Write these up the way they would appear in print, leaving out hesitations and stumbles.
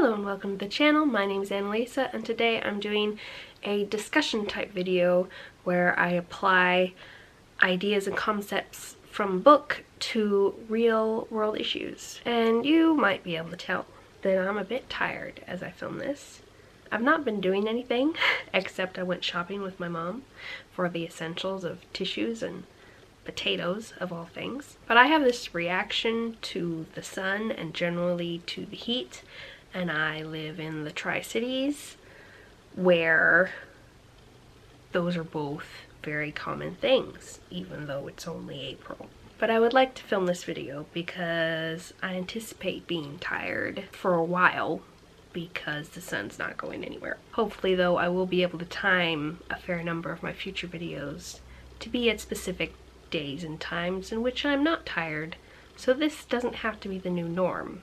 Hello and welcome to the channel. My name is Annalisa and today I'm doing a discussion type video where I apply ideas and concepts from a book to real world issues. And you might be able to tell that I'm a bit tired as I film this. I've not been doing anything except I went shopping with my mom for the essentials of tissues and potatoes of all things. But I have this reaction to the sun and generally to the heat, and I live in the Tri-Cities where those are both very common things, even though it's only April. But I would like to film this video because I anticipate being tired for a while because the sun's not going anywhere. Hopefully though, I will be able to time a fair number of my future videos to be at specific days and times in which I'm not tired, so this doesn't have to be the new norm.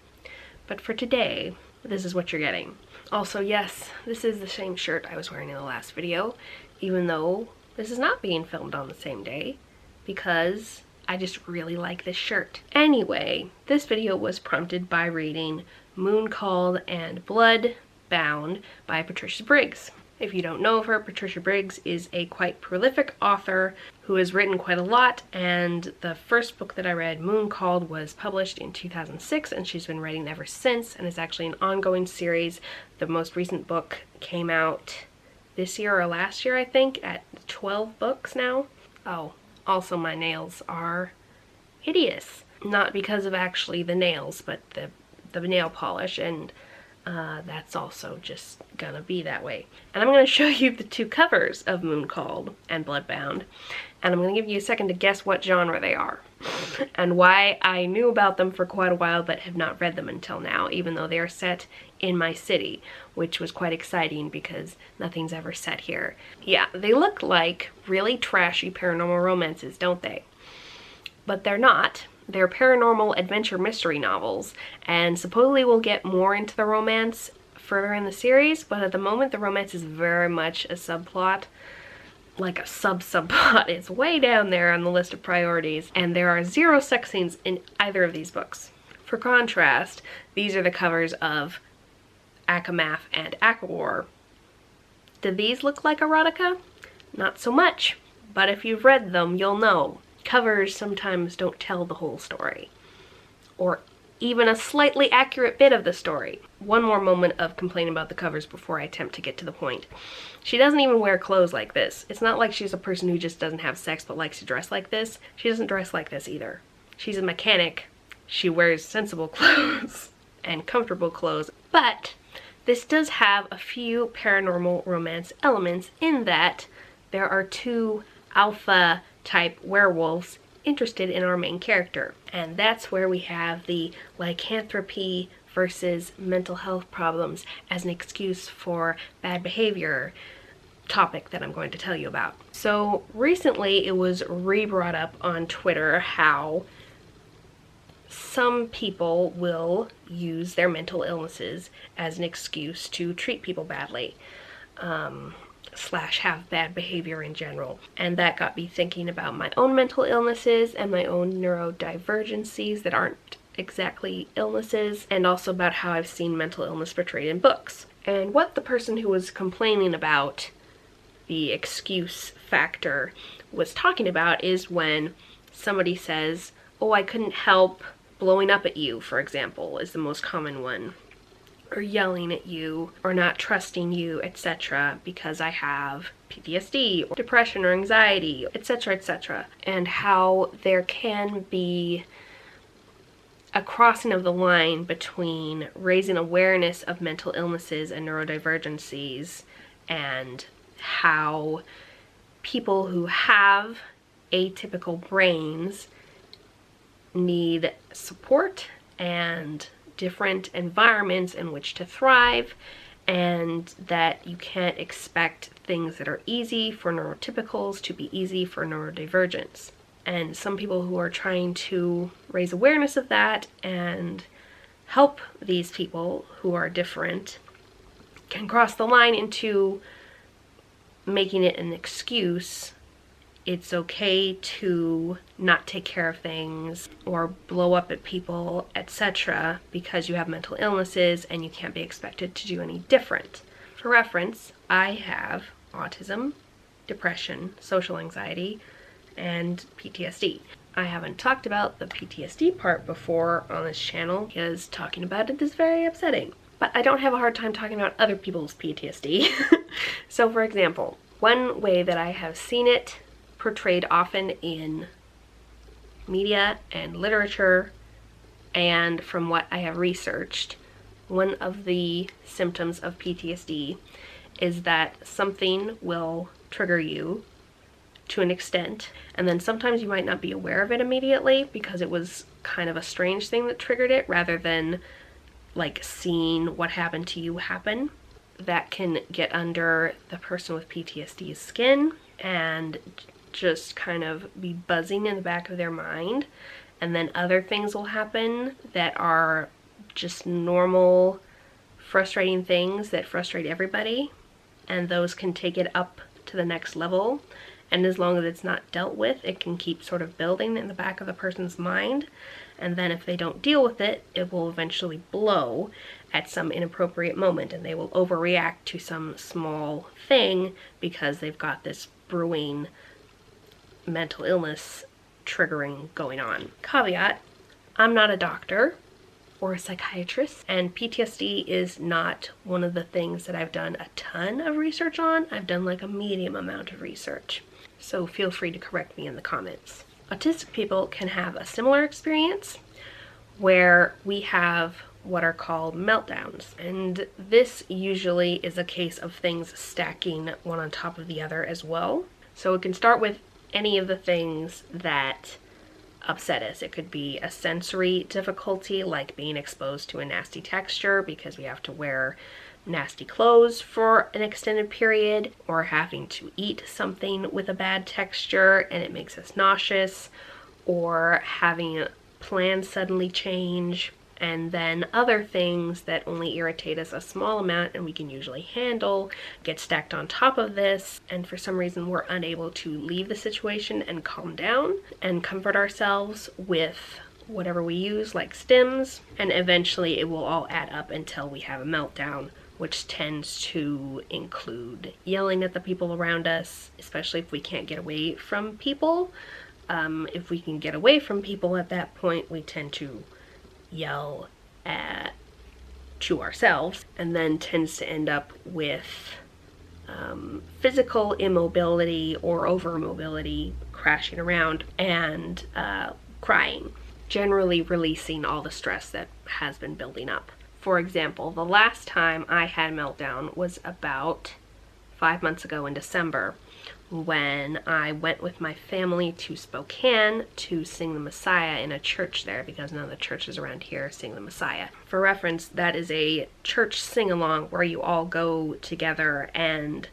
But for today, this is what you're getting. Also, yes, this is the same shirt I was wearing in the last video, even though this is not being filmed on the same day, because I just really like this shirt. Anyway, this video was prompted by reading Moon Called and Blood Bound by Patricia Brigg. If you don't know of her, Patricia Brigg is a quite prolific author who has written quite a lot, and the first book that I read, Moon Called, was published in 2006, and she's been writing ever since, and it's actually an ongoing series. The most recent book came out this year or last year, I think, at 12 books now. Oh, also my nails are hideous. Not because of actually the nails, but the nail polish, and that's also just gonna be that way. And I'm gonna show you the two covers of Moon Called and Bloodbound, and I'm gonna give you a second to guess what genre they are and why I knew about them for quite a while but have not read them until now, even though they are set in my city, which was quite exciting because nothing's ever set here. Yeah, they look like really trashy paranormal romances, don't they? But they're not. They're paranormal adventure mystery novels, and supposedly we'll get more into the romance further in the series, but at the moment the romance is very much a subplot, like a sub-subplot. It's way down there on the list of priorities, and there are 0 sex scenes in either of these books. For contrast, these are the covers of Akamath and Akawar. Do these look like erotica? Not so much, but if you've read them, you'll know. Covers sometimes don't tell the whole story, or even a slightly accurate bit of the story. One more moment of complaining about the covers before I attempt to get to the point. She doesn't even wear clothes like this. It's not like she's a person who just doesn't have sex but likes to dress like this. She doesn't dress like this either. She's a mechanic. She wears sensible clothes and comfortable clothes, but this does have a few paranormal romance elements in that there are 2 alpha type werewolves interested in our main character, and that's where we have the lycanthropy versus mental health problems as an excuse for bad behavior topic that I'm going to tell you about. So recently it was re-brought up on Twitter how some people will use their mental illnesses as an excuse to treat people badly, slash have bad behavior in general. And that got me thinking about my own mental illnesses and my own neurodivergencies that aren't exactly illnesses, and also about how I've seen mental illness portrayed in books. And what the person who was complaining about the excuse factor was talking about is when somebody says, oh, I couldn't help blowing up at you, for example, is the most common one, or yelling at you, or not trusting you, etc., because I have PTSD, or depression, or anxiety, etc., etc. And how there can be a crossing of the line between raising awareness of mental illnesses and neurodivergencies, and how people who have atypical brains need support and different environments in which to thrive, and that you can't expect things that are easy for neurotypicals to be easy for neurodivergents. And some people who are trying to raise awareness of that and help these people who are different can cross the line into making it an excuse it's okay to not take care of things or blow up at people, etc., because you have mental illnesses and you can't be expected to do any different. For reference, I have autism, depression, social anxiety, and PTSD. I haven't talked about the PTSD part before on this channel because talking about it is very upsetting. But I don't have a hard time talking about other people's PTSD. So for example, one way that I have seen it portrayed often in media and literature, and from what I have researched, one of the symptoms of PTSD is that something will trigger you to an extent, and then sometimes you might not be aware of it immediately because it was kind of a strange thing that triggered it rather than like seeing what happened to you happen. That can get under the person with PTSD's skin and just kind of be buzzing in the back of their mind, and then other things will happen that are just normal frustrating things that frustrate everybody, and those can take it up to the next level, and as long as it's not dealt with, it can keep sort of building in the back of the person's mind, and then if they don't deal with it, it will eventually blow at some inappropriate moment, and they will overreact to some small thing because they've got this brewing mental illness triggering going on. Caveat, I'm not a doctor or a psychiatrist, and PTSD is not one of the things that I've done a ton of research on. I've done like a medium amount of research, so feel free to correct me in the comments. Autistic people can have a similar experience where we have what are called meltdowns, and this usually is a case of things stacking one on top of the other as well. So it can start with any of the things that upset us. It could be a sensory difficulty, like being exposed to a nasty texture because we have to wear nasty clothes for an extended period, or having to eat something with a bad texture and it makes us nauseous, or having plans suddenly change, and then other things that only irritate us a small amount and we can usually handle get stacked on top of this, and for some reason we're unable to leave the situation and calm down and comfort ourselves with whatever we use, like stims, and eventually it will all add up until we have a meltdown, which tends to include yelling at the people around us, especially if we can't get away from people. If we can get away from people at that point, we tend to yell to ourselves, and then tends to end up with physical immobility or overmobility, crashing around, and crying, generally releasing all the stress that has been building up. For example, the last time I had a meltdown was about 5 months ago in December, when I went with my family to Spokane to sing the Messiah in a church there, because none of the churches around here sing the Messiah. For reference, that is a church sing-along where you all go together and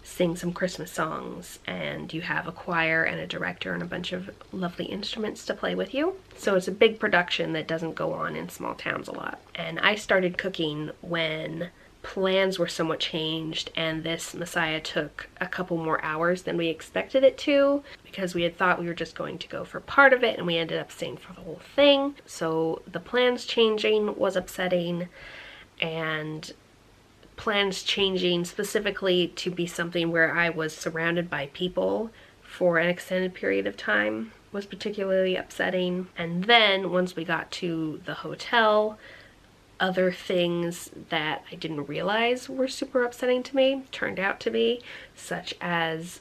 sing some Christmas songs, and you have a choir and a director and a bunch of lovely instruments to play with you. So it's a big production that doesn't go on in small towns a lot. And I started cooking when plans were somewhat changed, and this Messiah took a couple more hours than we expected it to, because we had thought we were just going to go for part of it and we ended up staying for the whole thing. So the plans changing was upsetting, and plans changing specifically to be something where I was surrounded by people for an extended period of time was particularly upsetting. And then once we got to the hotel, other things that I didn't realize were super upsetting to me turned out to be, such as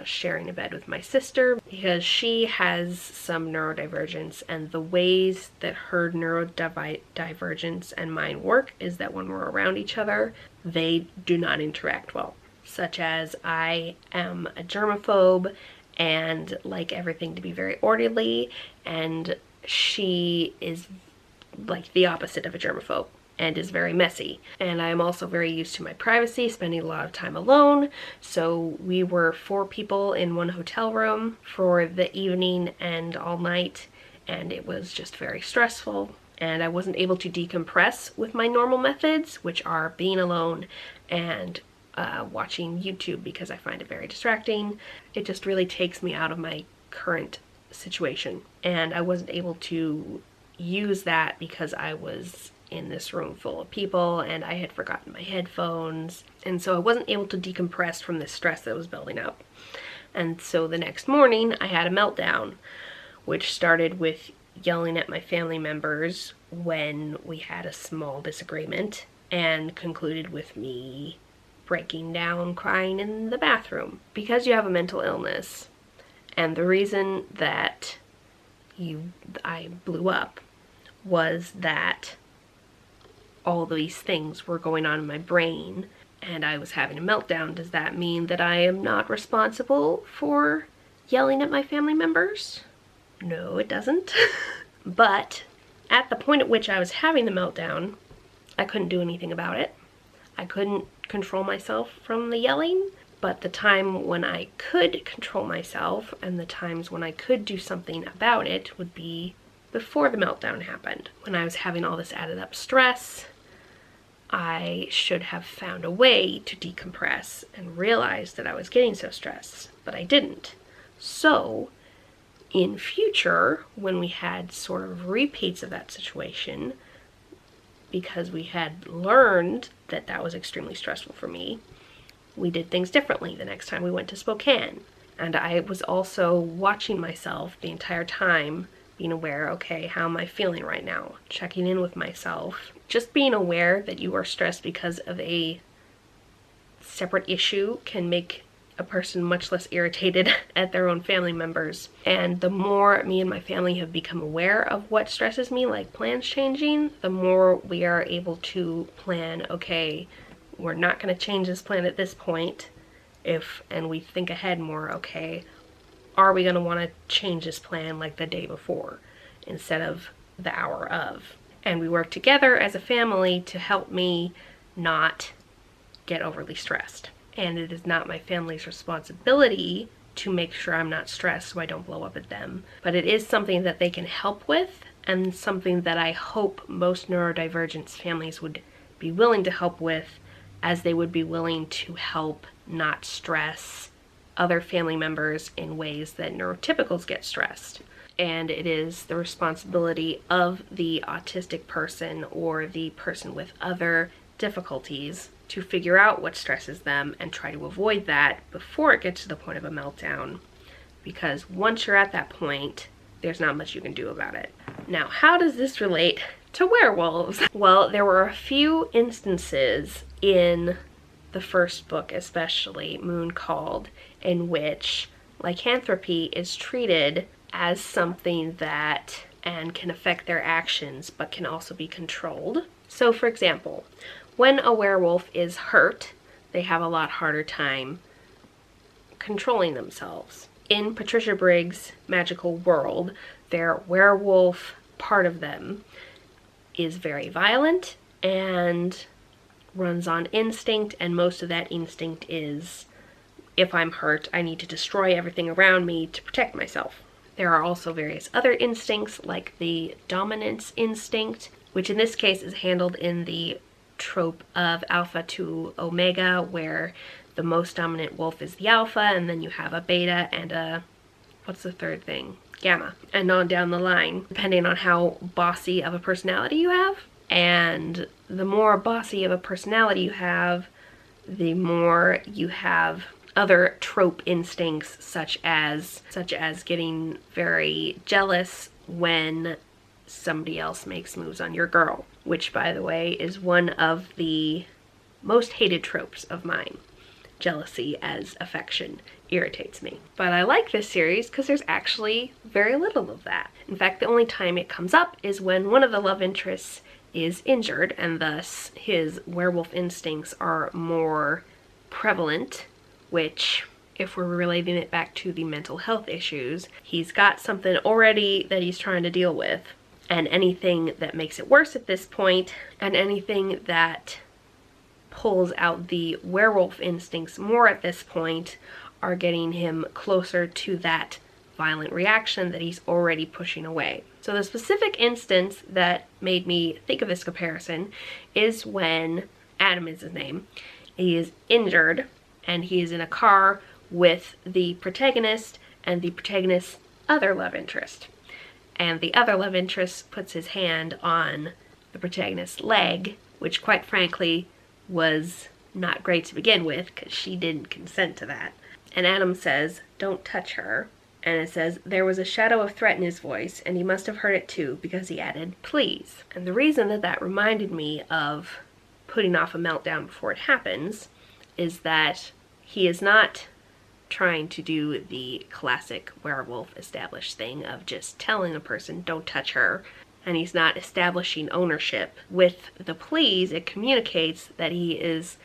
sharing a bed with my sister, because she has some neurodivergence, and the ways that her neurodivergence and mine work is that when we're around each other, they do not interact well. Such as I am a germaphobe and like everything to be very orderly, and she is like the opposite of a germaphobe and is very messy. And I am also very used to my privacy, spending a lot of time alone. So we were 4 people in one hotel room for the evening and all night, and it was just very stressful. And I wasn't able to decompress with my normal methods, which are being alone and watching YouTube because I find it very distracting. It just really takes me out of my current situation. And I wasn't able to use that because I was in this room full of people and I had forgotten my headphones. And so I wasn't able to decompress from the stress that was building up. And so the next morning I had a meltdown, which started with yelling at my family members when we had a small disagreement and concluded with me breaking down, crying in the bathroom. Because you have a mental illness, and the reason that I blew up was that all these things were going on in my brain and I was having a meltdown. Does that mean that I am not responsible for yelling at my family members? No, it doesn't. But at the point at which I was having the meltdown, I couldn't do anything about it. I couldn't control myself from the yelling, but the time when I could control myself and the times when I could do something about it would be before the meltdown happened. When I was having all this added up stress, I should have found a way to decompress and realize that I was getting so stressed, but I didn't. So in future, when we had sort of repeats of that situation, because we had learned that that was extremely stressful for me, we did things differently the next time we went to Spokane. And I was also watching myself the entire time, being aware, okay, how am I feeling right now? Checking in with myself. Just being aware that you are stressed because of a separate issue can make a person much less irritated at their own family members. And the more me and my family have become aware of what stresses me, like plans changing, the more we are able to plan, okay, we're not going to change this plan at this point. And we think ahead more, okay, are we going to want to change this plan like the day before instead of the hour of? And we work together as a family to help me not get overly stressed. And it is not my family's responsibility to make sure I'm not stressed so I don't blow up at them. But it is something that they can help with, and something that I hope most neurodivergent families would be willing to help with, as they would be willing to help not stress other family members in ways that neurotypicals get stressed. And it is the responsibility of the autistic person or the person with other difficulties to figure out what stresses them and try to avoid that before it gets to the point of a meltdown. Because once you're at that point, there's not much you can do about it. Now, how does this relate to werewolves? Well, there were a few instances in the first book, especially Moon Called, in which lycanthropy is treated as something that and can affect their actions but can also be controlled. So for example, when a werewolf is hurt, they have a lot harder time controlling themselves. In Patricia Brigg's magical world, their werewolf part of them is very violent and runs on instinct, and most of that instinct is, if I'm hurt, I need to destroy everything around me to protect myself. There are also various other instincts, like the dominance instinct, which in this case is handled in the trope of alpha to omega, where the most dominant wolf is the alpha, and then you have a beta and a, what's the third thing? Gamma. And on down the line, depending on how bossy of a personality you have. And the more bossy of a personality you have, the more you have other trope instincts, such as getting very jealous when somebody else makes moves on your girl, which, by the way, is one of the most hated tropes of mine. Jealousy as affection irritates me. But I like this series because there's actually very little of that. In fact, the only time it comes up is when one of the love interests is injured, and thus his werewolf instincts are more prevalent, which, if we're relating it back to the mental health issues, he's got something already that he's trying to deal with, and anything that makes it worse at this point, and anything that pulls out the werewolf instincts more at this point, are getting him closer to that violent reaction that he's already pushing away. So the specific instance that made me think of this comparison is when Adam is his name, He is injured, and he is in a car with the protagonist and the protagonist's other love interest. And the other love interest puts his hand on the protagonist's leg, which quite frankly was not great to begin with because she didn't consent to that. And Adam says, "Don't touch her." And it says, there was a shadow of threat in his voice, and he must have heard it too, because he added, "Please." And the reason that that reminded me of putting off a meltdown before it happens is that he is not trying to do the classic werewolf established thing of just telling a person, "Don't touch her." And he's not establishing ownership. With the please, it communicates that he is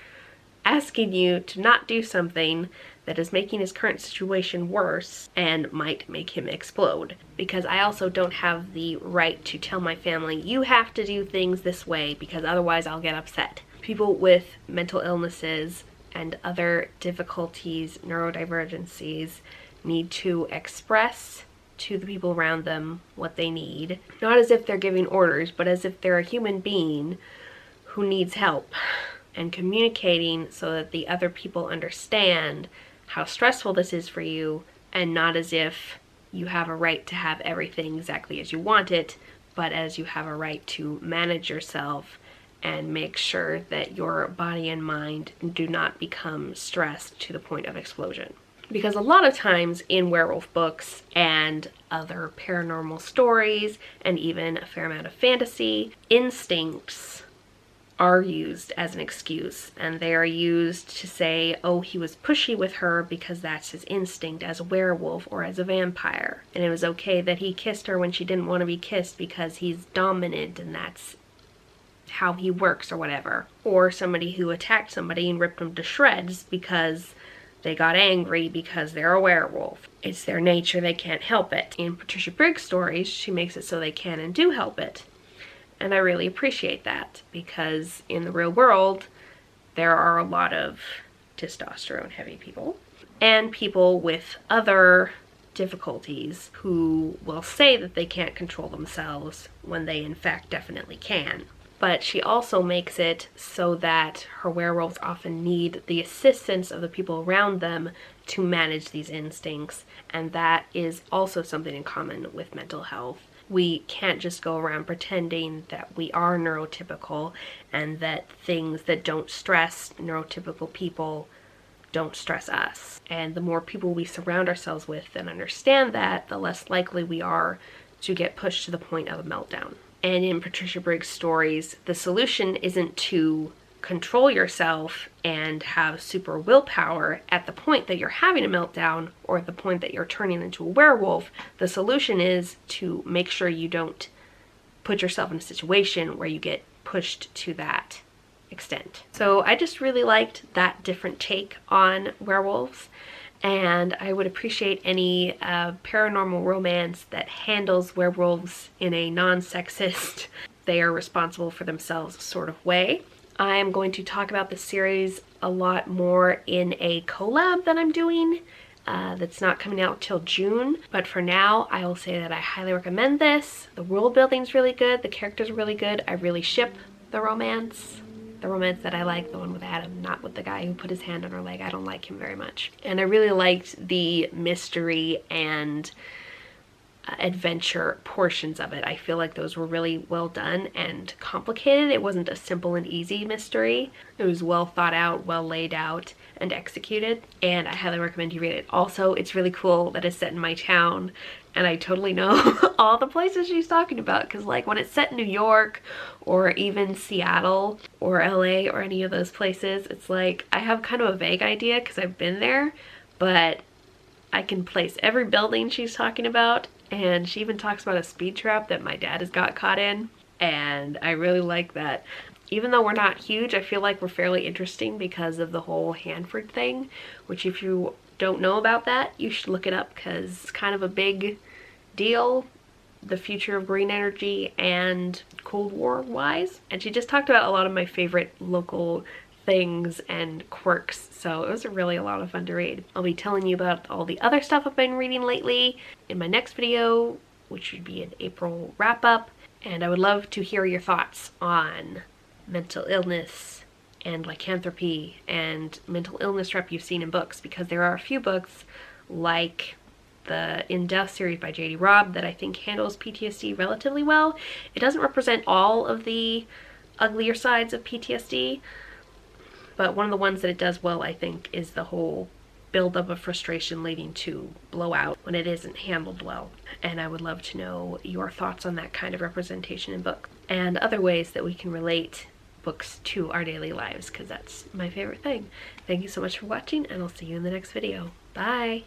asking you to not do something that is making his current situation worse and might make him explode. Because I also don't have the right to tell my family, you have to do things this way because otherwise I'll get upset. People with mental illnesses and other difficulties, neurodivergencies, need to express to the people around them what they need. Not as if they're giving orders, but as if they're a human being who needs help. And communicating so that the other people understand how stressful this is for you, and not as if you have a right to have everything exactly as you want it, but as you have a right to manage yourself and make sure that your body and mind do not become stressed to the point of explosion. Because a lot of times in werewolf books and other paranormal stories, and even a fair amount of fantasy, instincts are used as an excuse, and they are used to say, oh, he was pushy with her because that's his instinct as a werewolf or as a vampire, and it was okay that he kissed her when she didn't want to be kissed because he's dominant and that's how he works or whatever. Or somebody who attacked somebody and ripped them to shreds because they got angry because they're a werewolf. It's their nature, they can't help it. In Patricia Brigg's stories, she makes it so they can and do help it. And I really appreciate that, because in the real world, there are a lot of testosterone heavy people and people with other difficulties who will say that they can't control themselves when they in fact definitely can. But she also makes it so that her werewolves often need the assistance of the people around them to manage these instincts, and that is also something in common with mental health. We can't just go around pretending that we are neurotypical and that things that don't stress neurotypical people don't stress us. And the more people we surround ourselves with that understand that, the less likely we are to get pushed to the point of a meltdown. And in Patricia Brigg's stories, the solution isn't to control yourself and have super willpower at the point that you're having a meltdown or at the point that you're turning into a werewolf. The solution is to make sure you don't put yourself in a situation where you get pushed to that extent. So I just really liked that different take on werewolves, and I would appreciate any paranormal romance that handles werewolves in a non-sexist, they are responsible for themselves sort of way. I am going to talk about this series a lot more in a collab that I'm doing that's not coming out till June. But for now, I will say that I highly recommend this. The world building's really good. The characters are really good. I really ship the romance. The romance that I like, the one with Adam, not with the guy who put his hand on her leg. I don't like him very much. And I really liked the mystery and adventure portions of it. I feel like those were really well done and complicated. It wasn't a simple and easy mystery. It was well thought out, well laid out, and executed, and I highly recommend you read it. Also, it's really cool that it's set in my town, and I totally know all the places she's talking about, because like when it's set in New York or even Seattle or LA or any of those places, it's like I have kind of a vague idea because I've been there, but I can place every building she's talking about. And she even talks about a speed trap that my dad has got caught in, and I really like that. Even though we're not huge, I feel like we're fairly interesting because of the whole Hanford thing, which if you don't know about that, you should look it up because it's kind of a big deal, the future of green energy and Cold War wise. And she just talked about a lot of my favorite local things and quirks, so it was really a lot of fun to read. I'll be telling you about all the other stuff I've been reading lately in my next video, which should be an April wrap-up, and I would love to hear your thoughts on mental illness and lycanthropy and mental illness rep you've seen in books, because there are a few books like the In Death series by J.D. Robb that I think handles PTSD relatively well. It doesn't represent all of the uglier sides of PTSD, but one of the ones that it does well, I think, is the whole buildup of frustration leading to blowout when it isn't handled well. And I would love to know your thoughts on that kind of representation in books and other ways that we can relate books to our daily lives, because that's my favorite thing. Thank you so much for watching, and I'll see you in the next video. Bye!